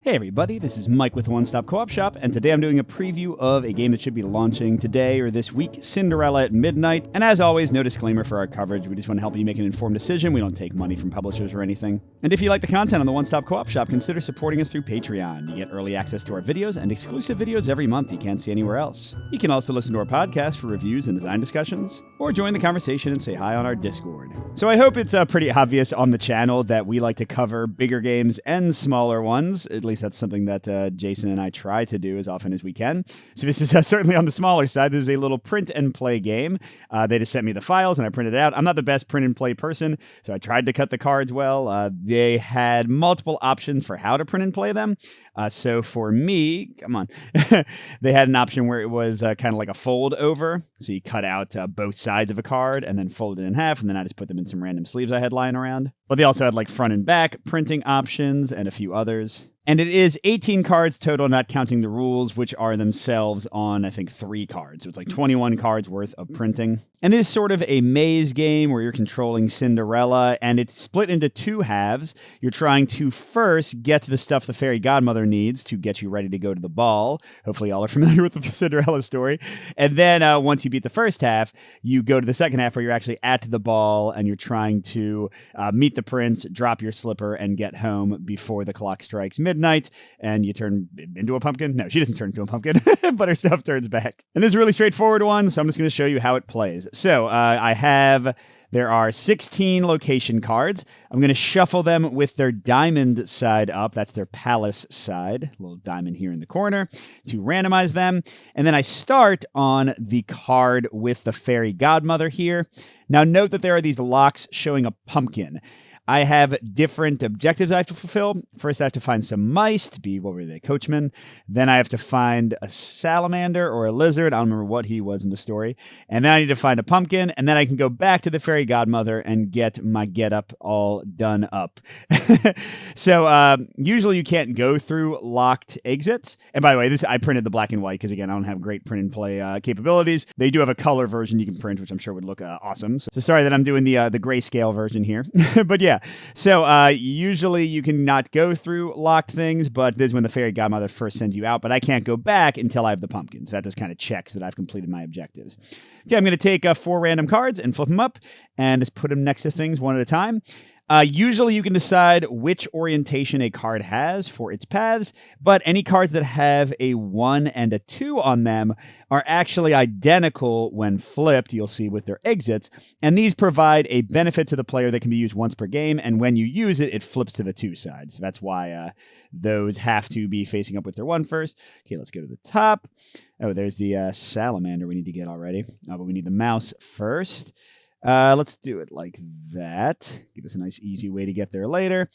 Hey everybody, this is Mike with the One Stop Co-op Shop, and today I'm doing a preview of a game that should be launching today or this week, Cinderella at midnight. And as always, no disclaimer for our coverage. We just want to help you make an informed decision. We don't take money from publishers or anything. And if you like the content on the One Stop Co-op Shop, consider supporting us through Patreon. You get early access to our videos and exclusive videos every month you can't see anywhere else. You can also listen to our podcast for reviews and design discussions, or join the conversation and say hi on our Discord. So I hope it's pretty obvious on the channel that we like to cover bigger games and smaller ones. At least that's something that Jason and I try to do as often as we can. So this is certainly on the smaller side. This is a little print and play game. They just sent me the files and I printed it out. I'm not the best print and play person, so I tried to cut the cards well. They had multiple options for how to print and play them. So for me, come on, they had an option where it was kind of like a fold over. So you cut out both sides of a card and then fold it in half, and then I just put them in some random sleeves I had lying around. But they also had like front and back printing options and a few others. And it is 18 cards total, not counting the rules, which are themselves on, I think, 3 cards. So it's like 21 cards worth of printing. And this is sort of a maze game where you're controlling Cinderella, and it's split into 2 halves. You're trying to first get to the stuff the fairy godmother needs to get you ready to go to the ball. Hopefully y'all are familiar with the Cinderella story. And then once you beat the first half, you go to the second half where you're actually at the ball, and you're trying to meet the prince, drop your slipper, and get home before the clock strikes midnight, and you turn into a pumpkin. No, she doesn't turn into a pumpkin, but her stuff turns back. And this is a really straightforward one, so I'm just going to show you how it plays. So there are 16 location cards. I'm going to shuffle them with their diamond side up. That's their palace side. A little diamond here in the corner to randomize them. And then I start on the card with the fairy godmother here. Now note that there are these locks showing a pumpkin. I have different objectives I have to fulfill. First, I have to find some mice to be, what were they, coachmen. Then I have to find a salamander or a lizard. I don't remember what he was in the story. And then I need to find a pumpkin. And then I can go back to the fairy godmother and get my getup all done up. So usually you can't go through locked exits. And by the way, I printed the black and white because, again, I don't have great print and play capabilities. They do have a color version you can print, which I'm sure would look awesome. So sorry that I'm doing the grayscale version here. But yeah. So usually you can not go through locked things, but this is when the fairy godmother first sends you out, but I can't go back until I have the pumpkin. So that just kind of checks that I've completed my objectives. Okay, I'm going to take 4 random cards and flip them up and just put them next to things one at a time. Usually you can decide which orientation a card has for its paths, but any cards that have a 1 and a 2 on them are actually identical when flipped, you'll see with their exits, and these provide a benefit to the player that can be used once per game, and when you use it, it flips to the 2 side. So that's why those have to be facing up with their 1 first. Okay, let's go to the top. Oh, there's the salamander we need to get already, but we need the mouse first. Let's do it like that. Give us a nice easy way to get there later.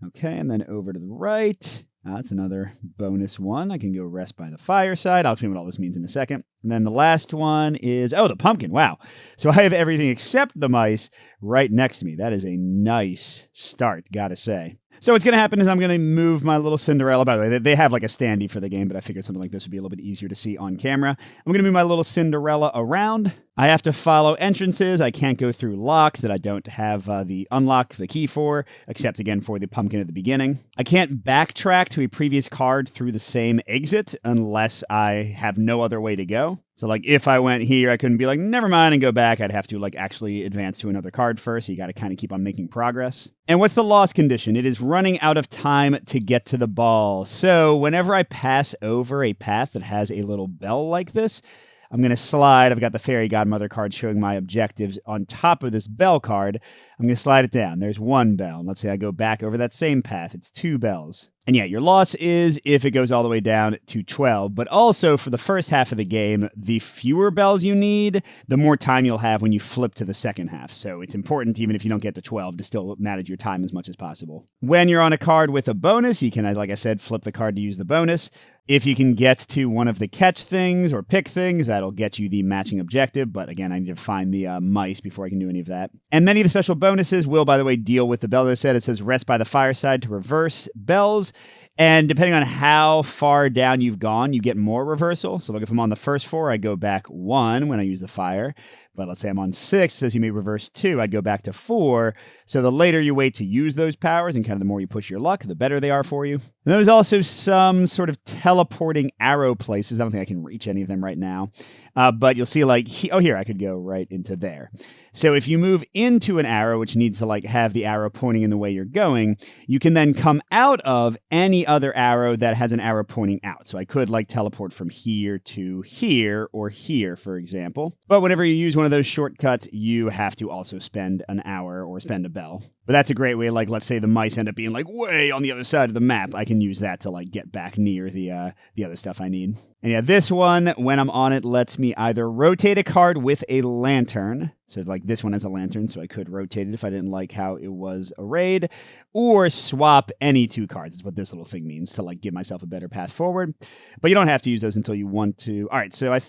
Okay, and then over to the right. That's another bonus one. I can go rest by the fireside. I'll explain what all this means in a second. And then the last one is, the pumpkin. Wow. So I have everything except the mice right next to me. That is a nice start, gotta say. So what's going to happen is I'm going to move my little Cinderella. By the way, they have like a standee for the game, but I figured something like this would be a little bit easier to see on camera. I'm going to move my little Cinderella around. I have to follow entrances. I can't go through locks that I don't have the key for, except again for the pumpkin at the beginning. I can't backtrack to a previous card through the same exit unless I have no other way to go. So like if I went here, I couldn't be like, never mind, and go back. I'd have to like actually advance to another card first. So you got to kind of keep on making progress. And what's the loss condition? It is running out of time to get to the ball. So whenever I pass over a path that has a little bell like this, I'm going to slide. I've got the fairy godmother card showing my objectives on top of this bell card. I'm going to slide it down. There's 1 bell. Let's say I go back over that same path. It's 2 bells. And yeah, your loss is if it goes all the way down to 12. But also for the first half of the game, the fewer bells you need, the more time you'll have when you flip to the second half. So it's important, even if you don't get to 12, to still manage your time as much as possible. When you're on a card with a bonus, you can, like I said, flip the card to use the bonus. If you can get to one of the catch things or pick things, that'll get you the matching objective. But again, I need to find the mice before I can do any of that. And many of the special bonuses will, by the way, deal with the bell. As I said, it says rest by the fireside to reverse bells. And depending on how far down you've gone, you get more reversal. So look, if I'm on the first 4, I go back 1 when I use the fire. But let's say I'm on 6, says you may reverse 2, I'd go back to 4. So the later you wait to use those powers and kind of the more you push your luck, the better they are for you. And there's also some sort of teleporting arrow places. I don't think I can reach any of them right now. But you'll see like, here, I could go right into there. So if you move into an arrow, which needs to like have the arrow pointing in the way you're going, you can then come out of any other arrow that has an arrow pointing out. So I could like teleport from here to here or here, for example. But whenever you use one of those shortcuts, you have to also spend an hour or spend a bell. But that's a great way, like, let's say the mice end up being like way on the other side of the map. I can use that to like get back near the other stuff I need. And yeah, this one, when I'm on it, lets me either rotate a card with a lantern. So like this one has a lantern, so I could rotate it if I didn't like how it was arrayed, or swap any two cards. That's what this little thing means, to like give myself a better path forward. But you don't have to use those until you want to. All right, so I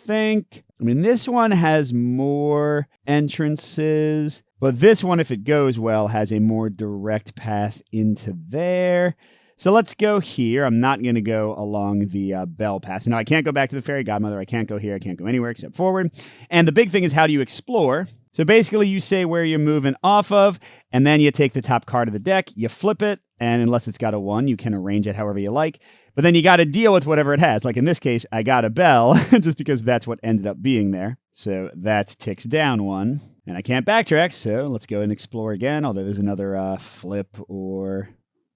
mean, this one has more entrances, but this one, if it goes well, has a more direct path into there. So let's go here. I'm not going to go along the bell path. No, I can't go back to the fairy godmother. I can't go here. I can't go anywhere except forward. And the big thing is, how do you explore? So basically, you say where you're moving off of, and then you take the top card of the deck, you flip it, and unless it's got a 1, you can arrange it however you like. But then you got to deal with whatever it has. Like in this case, I got a bell, just because that's what ended up being there. So that ticks down 1. And I can't backtrack, so let's go and explore again, although there's another flip or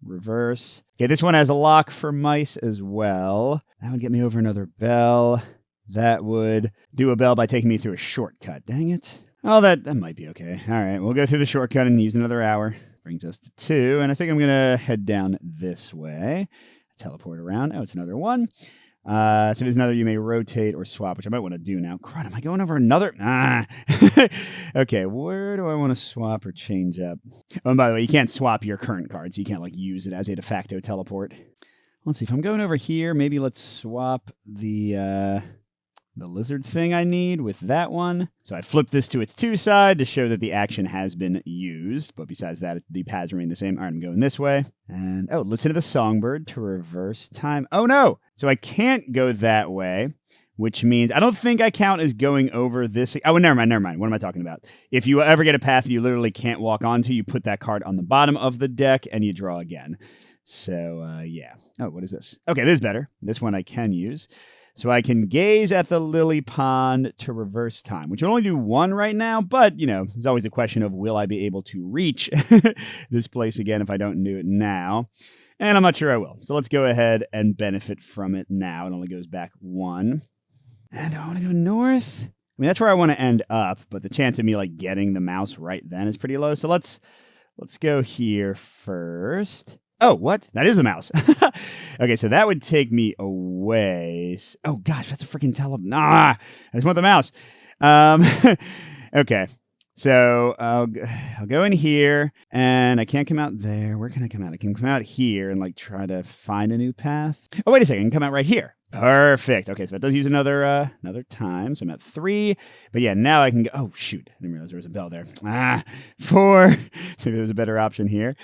reverse. Okay, this one has a lock for mice as well. That would get me over another bell. That would do a bell by taking me through a shortcut. Dang it. Oh, that might be okay. All right, we'll go through the shortcut and use another hour. Brings us to 2, and I think I'm going to head down this way. Teleport around. Oh, it's another 1. So there's another you may rotate or swap, which I might want to do now. Crud, am I going over another? Okay, where do I want to swap or change up? Oh, and by the way, you can't swap your current cards. You can't like use it as a de facto teleport. Let's see, if I'm going over here, maybe let's swap the lizard thing I need with that one. So I flip this to its 2 side to show that the action has been used. But besides that, the paths remain the same. All right, I'm going this way. And, listen to the songbird to reverse time. Oh, no! So I can't go that way, which means I don't think I count as going over this. Oh, never mind. What am I talking about? If you ever get a path you literally can't walk onto, you put that card on the bottom of the deck and you draw again. So, yeah. Oh, what is this? Okay, this is better. This one I can use. So I can gaze at the lily pond to reverse time, which will only do 1 right now, but, there's always a question of will I be able to reach this place again if I don't do it now? And I'm not sure I will. So let's go ahead and benefit from it now. It only goes back 1. And I want to go north. I mean, that's where I want to end up, but the chance of me, like, getting the mouse right then is pretty low. So let's go here first. Oh, what? That is a mouse. Okay, so that would take me away. Oh, gosh, that's a freaking I just want the mouse. Okay, so I'll go in here, and I can't come out there. Where can I come out? I can come out here and, like, try to find a new path. Oh, wait a second. I can come out right here. Perfect. Okay, so that does use another time. So I'm at 3. But yeah, now I can go. Oh, shoot. I didn't realize there was a bell there. 4. Maybe there's a better option here.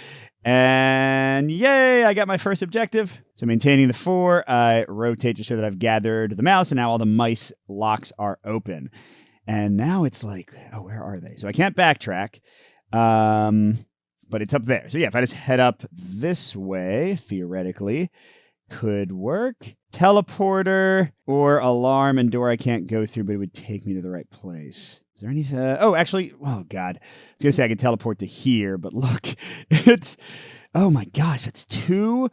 And yay, I got my first objective. So maintaining the 4, I rotate to show that I've gathered the mouse, and now all the mice locks are open. And now it's like, oh, where are they? So I can't backtrack. But it's up there. So yeah, if I just head up this way, theoretically, could work. Teleporter or alarm and door I can't go through, but it would take me to the right place. Is there anything? Actually, oh God. I was going to say I could teleport to here, but look, it's, oh my gosh, that's 2.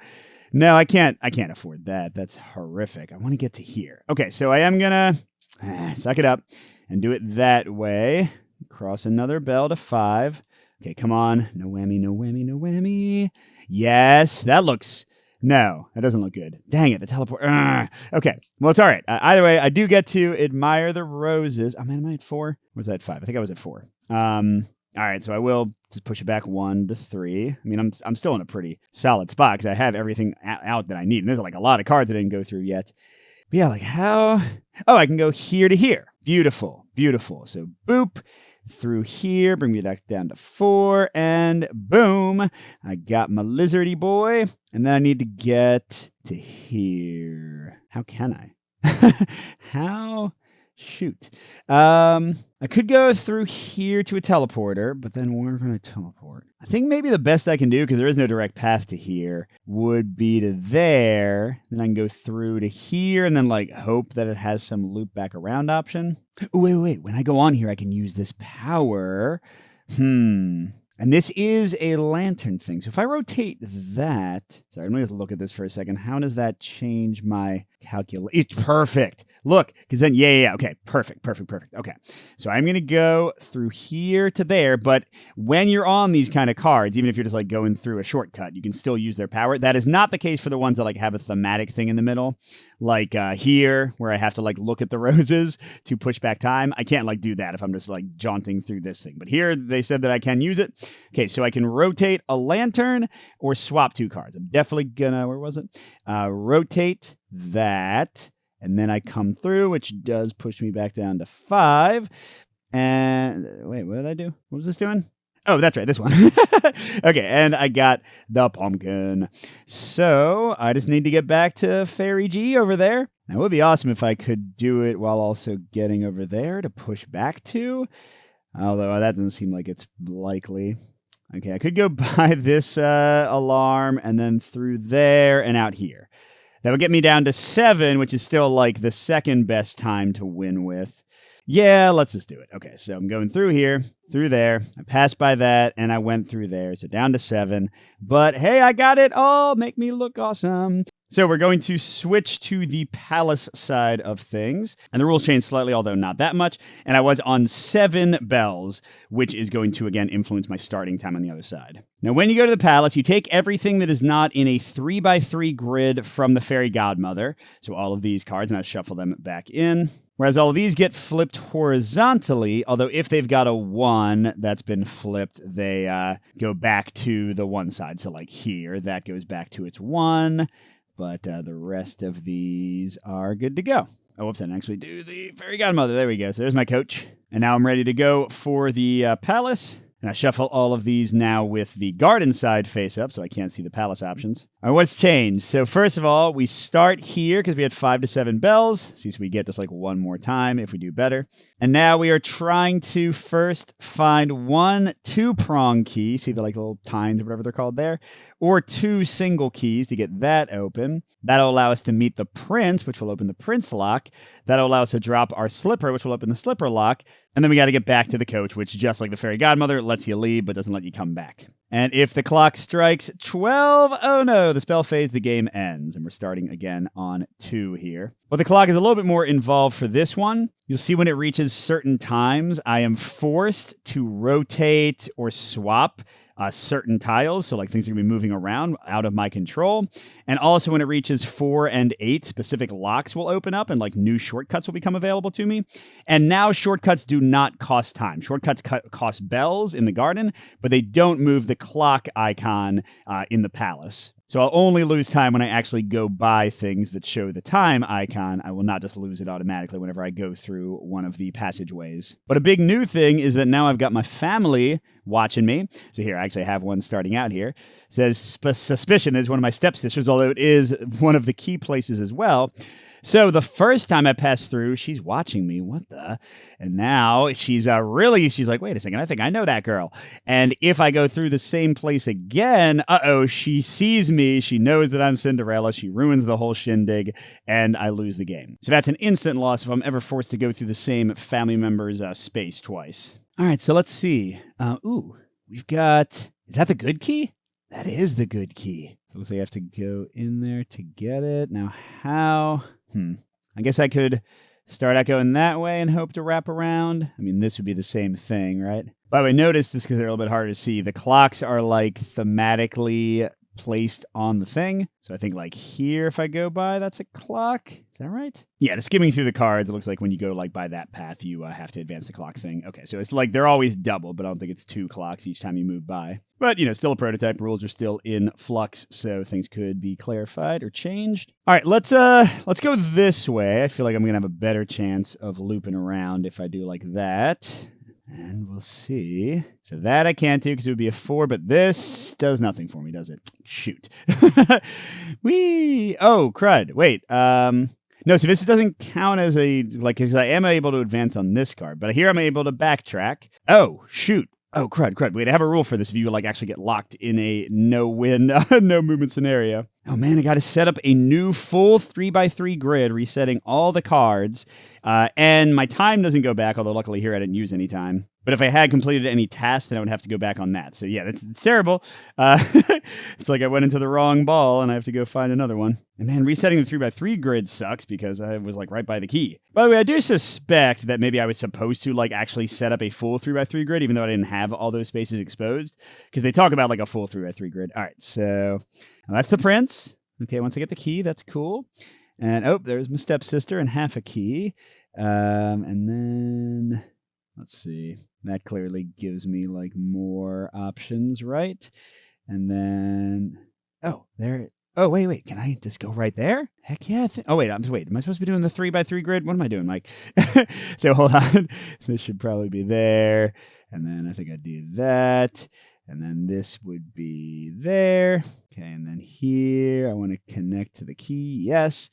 No, I can't afford that. That's horrific. I want to get to here. Okay, so I am going to suck it up and do it that way. Cross another bell to 5. Okay, come on. No whammy, no whammy, no whammy. Yes, that looks... No, that doesn't look good. Dang it, the teleport. Okay, well, it's all right. Either way, I do get to admire the roses. Oh, man, am I at 4? Or was that at 5? I think I was at 4. All right, so I will just push it back 1 to 3. I mean, I'm still in a pretty solid spot because I have everything out that I need. And there's like a lot of cards I didn't go through yet. But yeah, like how? Oh, I can go here to here. Beautiful, beautiful. So boop. Through here, bring me back down to 4, and boom, I got my lizardy boy, and then I need to get to here. How can I? How? Shoot. I I could go through here to a teleporter, but then we're going to teleport. I think maybe the best I can do, because there is no direct path to here, would be to there. Then I can go through to here and then like hope that it has some loop back around option. Oh, wait. When I go on here, I can use this power. And this is a lantern thing. So if I rotate that, sorry, I'm going to look at this for a second. How does that change my calculation? It's perfect. Look, because then, yeah. Okay, perfect. Okay, so I'm going to go through here to there. But when you're on these kind of cards, even if you're just like going through a shortcut, you can still use their power. That is not the case for the ones that like have a thematic thing in the middle. Like here, where I have to like look at the roses to push back time. I can't like do that if I'm just like jaunting through this thing. But here, they said that I can use it. Okay, so I can rotate a lantern or swap 2 cards. I'm definitely gonna, where was it? Rotate that, and then I come through, which does push me back down to 5. And wait, what did I do? What was this doing? Oh, that's right, this one. Okay, and I got the pumpkin. So I just need to get back to Fairy G over there. Now, it would be awesome if I could do it while also getting over there to push back to. Although that doesn't seem like it's likely. Okay, I could go by this alarm and then through there and out here. That would get me down to 7, which is still like the second best time to win with. Yeah, let's just do it. Okay, so I'm going through here, through there. I passed by that, and I went through there. So down to 7. But hey, I got it all. Make me look awesome. So we're going to switch to the palace side of things. And the rules changed slightly, although not that much. And I was on 7 bells, which is going to, again, influence my starting time on the other side. Now, when you go to the palace, you take everything that is not in a 3x3 grid from the fairy godmother. So all of these cards, and I shuffle them back in. Whereas all of these get flipped horizontally, although if they've got a 1 that's been flipped, they go back to the one side. So like here, that goes back to its 1, but the rest of these are good to go. Oh, whoops, I didn't actually do the fairy godmother. There we go. So there's my coach. And now I'm ready to go for the palace. And I shuffle all of these now with the garden side face up, so I can't see the palace options. All right, what's changed? So first of all, we start here because we had 5 to 7 bells. See, so we get this like 1 more time if we do better. And now we are trying to first find 1 2-prong key. See the like little tines or whatever they're called there? Or 2 single keys to get that open. That'll allow us to meet the prince, which will open the prince lock. That'll allow us to drop our slipper, which will open the slipper lock. And then we got to get back to the coach, which, just like the fairy godmother, lets you leave but doesn't let you come back. And if the clock strikes 12, oh no, the spell fades, the game ends. And we're starting again on 2 here. But the clock is a little bit more involved for this one. You'll see when it reaches certain times, I am forced to rotate or swap certain tiles. So like things are going to be moving around out of my control. And also when it reaches 4 and 8, specific locks will open up and like new shortcuts will become available to me. And now shortcuts do not cost time. Shortcuts cost bells in the garden, but they don't move the clock icon in the palace. So I'll only lose time when I actually go by things that show the time icon. I will not just lose it automatically whenever I go through one of the passageways. But a big new thing is that now I've got my family watching me. So here, I actually have one starting out here. It says suspicion is one of my stepsisters, although it is one of the key places as well. So the first time I passed through, she's watching me. What the? And now she's like, wait a second, I think I know that girl. And if I go through the same place again, she sees me. She knows that I'm Cinderella. She ruins the whole shindig, and I lose the game. So that's an instant loss if I'm ever forced to go through the same family member's space twice. All right, so let's see. We've got, is that the good key? That is the good key. So let's say I have to go in there to get it. Now how? I guess I could start out going that way and hope to wrap around. I mean, this would be the same thing, right? By the way, notice this because they're a little bit harder to see. The clocks are like thematically placed on the thing. So I think like here, if I go by, that's a clock. Is that right? Yeah, just skimming through the cards, it looks like when you go like by that path, you have to advance the clock thing. Okay, so it's like they're always double, but I don't think it's 2 clocks each time you move by. But, still a prototype. Rules are still in flux, so things could be clarified or changed. All right, let's go this way. I feel like I'm going to have a better chance of looping around if I do like that. And we'll see. So that I can't do because it would be a 4, but this does nothing for me, does it? Shoot. Whee! Oh, crud. Wait. No, so this doesn't count as because I am able to advance on this card, but here I'm able to backtrack. Oh, shoot. Oh, crud. Wait, I have a rule for this if you actually get locked in a no-win, no movement scenario. Oh man, I got to set up a new full 3x3 grid, resetting all the cards, and my time doesn't go back, although luckily here I didn't use any time. But if I had completed any task, then I would have to go back on that. So yeah, it's terrible. It's like I went into the wrong ball and I have to go find another one. And man, resetting the 3x3 grid sucks because I was right by the key. By the way, I do suspect that maybe I was supposed to actually set up a full 3x3 grid, even though I didn't have all those spaces exposed, because they talk about a full 3x3 grid. All right, so that's the prince. Okay, once I get the key, that's cool. And there's my stepsister and half a key. And then let's see. That clearly gives me more options, right? And then there. Oh, wait. Can I just go right there? Heck yeah. Wait. Am I supposed to be doing the 3x3 grid? What am I doing, Mike? So hold on. This should probably be there. And then I think I do that. And then this would be there. Okay. And then here, I want to connect to the key. Yes.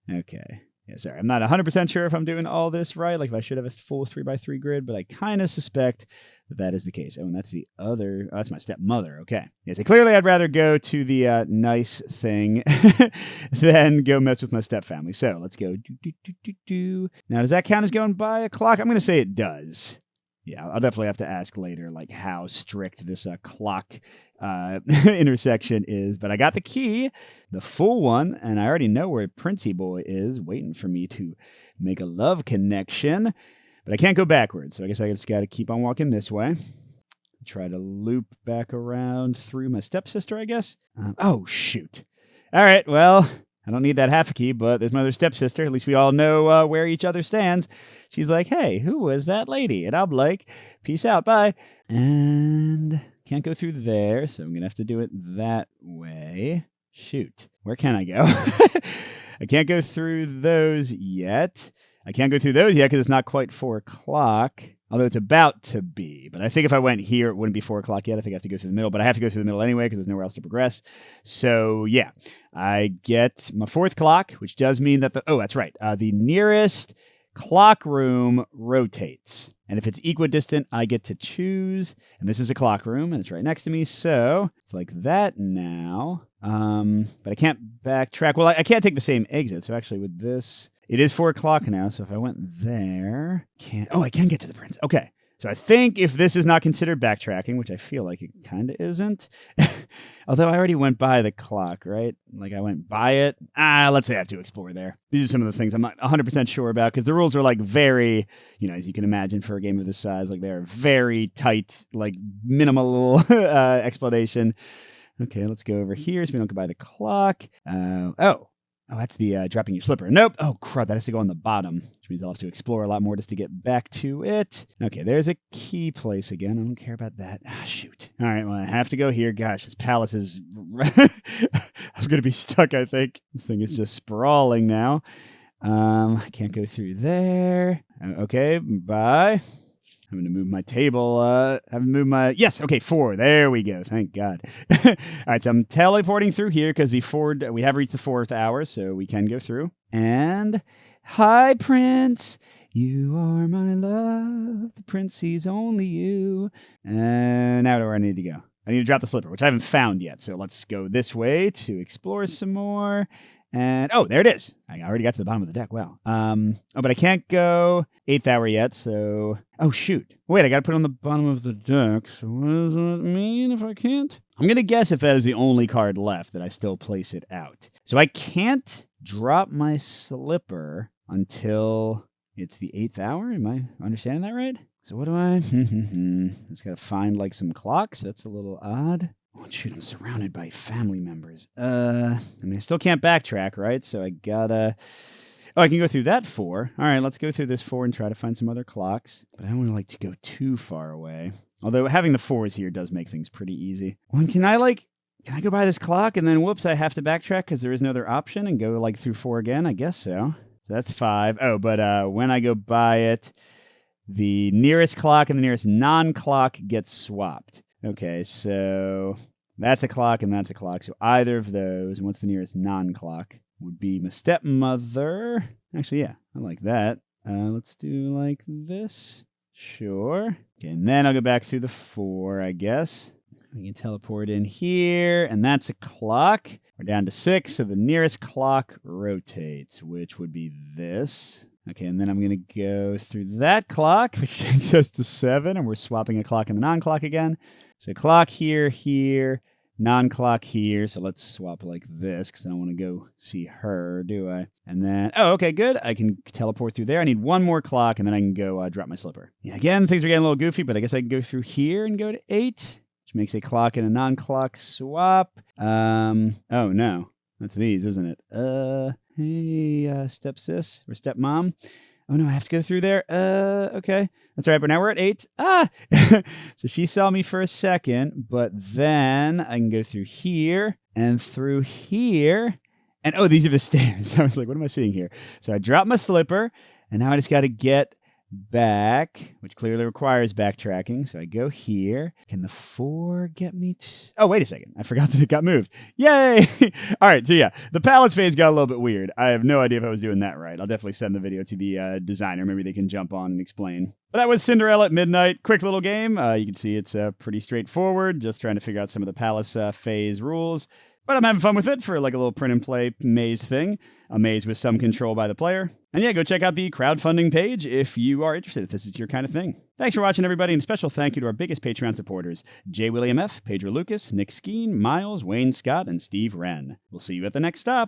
Okay. Yeah, sorry, I'm not 100% sure if I'm doing all this right, if I should have a full 3x3 grid, but I kind of suspect that is the case. Oh, and that's the other, that's my stepmother, okay. Yeah, so clearly I'd rather go to the nice thing than go mess with my stepfamily. So let's go. Now, does that count as going by a clock? I'm going to say it does. Yeah, I'll definitely have to ask later, how strict this clock intersection is. But I got the key, the full one, and I already know where Princey Boy is, waiting for me to make a love connection. But I can't go backwards, so I guess I just got to keep on walking this way. Try to loop back around through my stepsister, I guess. Oh, shoot. All right, well, I don't need that half a key, but there's my other stepsister. At least we all know where each other stands. She's like, hey, who was that lady? And I'm like, peace out, bye. And can't go through there, so I'm going to have to do it that way. Shoot. Where can I go? I can't go through those yet. I can't go through those yet because it's not quite 4 o'clock. Although it's about to be. But I think if I went here, it wouldn't be 4 o'clock yet. I think I have to go through the middle. But I have to go through the middle anyway because there's nowhere else to progress. So, yeah. I get my 4th clock, which does mean that that's right. The nearest clock room rotates. And if it's equidistant, I get to choose. And this is a clock room, and it's right next to me. So it's like that now. But I can't backtrack. Well, I can't take the same exit. So actually with this... It is 4 o'clock now, so if I went there... I can get to the prince. Okay. So I think if this is not considered backtracking, which I feel like it kind of isn't, although I already went by the clock, right? I went by it. Let's say I have to explore there. These are some of the things I'm not 100% sure about, because the rules are very, as you can imagine for a game of this size, they're very tight, minimal explanation. Okay, let's go over here so we don't go by the clock. Oh, that's the dropping your slipper. Nope. Oh, crud. That has to go on the bottom, which means I'll have to explore a lot more just to get back to it. Okay, there's a key place again. I don't care about that. Shoot. All right, well, I have to go here. Gosh, this palace is... I'm going to be stuck, I think. This thing is just sprawling now. I can't go through there. Okay, bye. I'm going to move my table. Yes, okay, 4. There we go. Thank God. All right, so I'm teleporting through here because we have reached the 4th hour, so we can go through. And, hi, Prince. You are my love. The prince sees only you. And now where do I need to go? I need to drop the slipper, which I haven't found yet. So let's go this way to explore some more. And, there it is. I already got to the bottom of the deck. Wow. But I can't go 8th hour yet, so... Oh, shoot. Wait, I got to put it on the bottom of the deck. So what does that mean if I can't? I'm going to guess if that is the only card left that I still place it out. So I can't drop my slipper until it's the 8th hour. Am I understanding that right? So what do I... Just got to find, some clocks. That's a little odd. Oh, shoot, I'm surrounded by family members. I still can't backtrack, right? So I gotta... Oh, I can go through that 4. All right, let's go through this 4 and try to find some other clocks. But I don't want to go too far away. Although having the 4s here does make things pretty easy. Well, can I go by this clock and then, whoops, I have to backtrack because there is no other option and go through 4 again? I guess so. So that's 5. Oh, but when I go by it, the nearest clock and the nearest non-clock gets swapped. Okay, so that's a clock and that's a clock. So either of those, and what's the nearest non-clock, would be my stepmother. Actually, yeah, I like that. Let's do like this. Sure. Okay, and then I'll go back through the 4, I guess. We can teleport in here, and that's a clock. We're down to 6, so the nearest clock rotates, which would be this. Okay, and then I'm going to go through that clock, which takes us to 7, and we're swapping a clock and a non-clock again. So clock here, here, non-clock here. So let's swap like this, because I don't want to go see her, do I? And then, oh, okay, good. I can teleport through there. I need one more clock, and then I can go drop my slipper. Yeah, again, things are getting a little goofy, but I guess I can go through here and go to 8. Which makes a clock and a non-clock swap. Oh no, that's these, isn't it? Hey, stepsis or stepmom. Oh no, I have to go through there. Okay, that's all right. But now we're at 8. So she saw me for a second, but then I can go through here and through here. And oh, these are the stairs. I was like, what am I seeing here? So I dropped my slipper, and now I just got to get back, which clearly requires backtracking. So I go here. Can the 4 get me to... Oh, wait a second. I forgot that it got moved. Yay! All right, so yeah, the palace phase got a little bit weird. I have no idea if I was doing that right. I'll definitely send the video to the designer. Maybe they can jump on and explain. But that was Cinderella at Midnight. Quick little game. You can see it's pretty straightforward. Just trying to figure out some of the palace phase rules. But I'm having fun with it for like a little print and play maze thing. A maze with some control by the player. And yeah, go check out the crowdfunding page if you are interested, if this is your kind of thing. Thanks for watching, everybody, and a special thank you to our biggest Patreon supporters, J. William F., Pedro Lucas, Nick Skeen, Miles, Wayne Scott, and Steve Wren. We'll see you at the next stop.